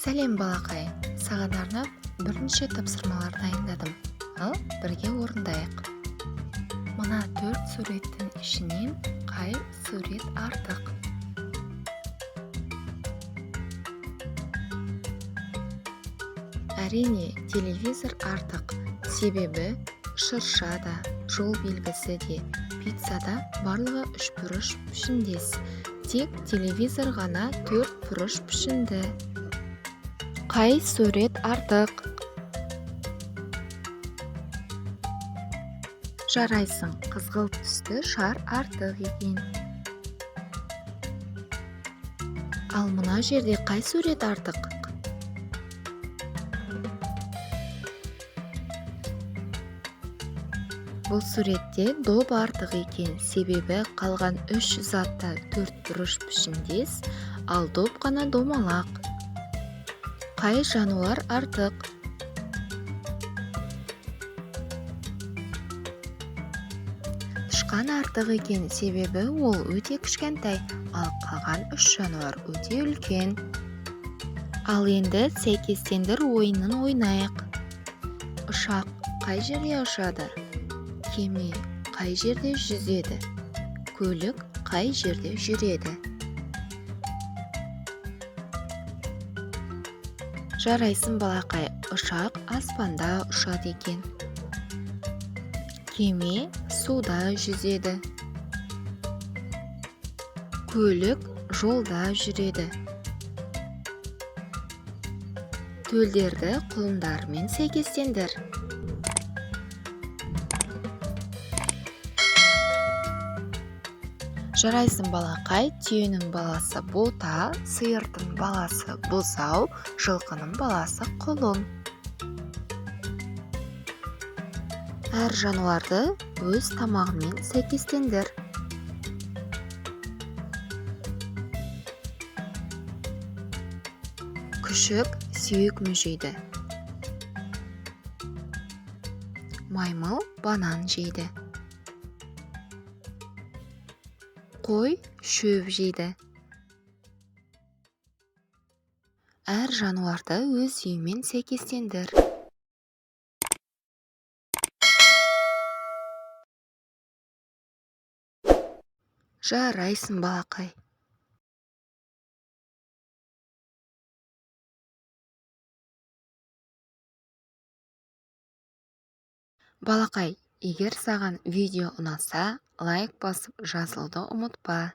Сәлем балақай, саған арнап бірнеше тапсырмалар дайындадым. Ал бірге орындайық. Мына 4 суреттің ішінен қай сурет артық? Әрине, телевизор артық. Себебі шырша да, жол белгісі де, пицца да барлығы 3 бұрыш пішіндес. Тек телевизор ғана 4 бұрыш пішінді. Қай сурет артық? Жарайсың, қызғылт түсті шар артық екен. Ал мына жерде қай сурет артық? Бұл суретте доп артық екен, себебі қалған 3 затта 4 бұрыш пішіндес, ал доп қана домалақ. Қай жануар артық? Тышқан артық екен, себебі ол өте кішкентай, ал қалған 3 жануар өте үлкен. Ал енді сәйкестендір ойынын ойнайық. Ұшақ қай жерде ұшады? Кеме қай жерде жүзеді? Көлік қай жерде жүреді? Жарайсың балақай, ұшақ аспанда ұшады екен. Кеме суда жүзеді. Көлік жолда жүреді. Төлдерді құлындармен сәйкестендір. Жарайсың балақай, түйенің баласы бота, сиырдың баласы бұзау, жылқының баласы құлын. Әр жануарды өз тамағымен сәйкестендір. Күшік сүйек мүжейді. Маймыл банан жейді. Қой шөп жейді. Әр жануарды өз үйімен сәйкестендір. Жарайсың балақай. Балақай, егер саған видео ұнаса, лайк басып жазылуды ұмытпа.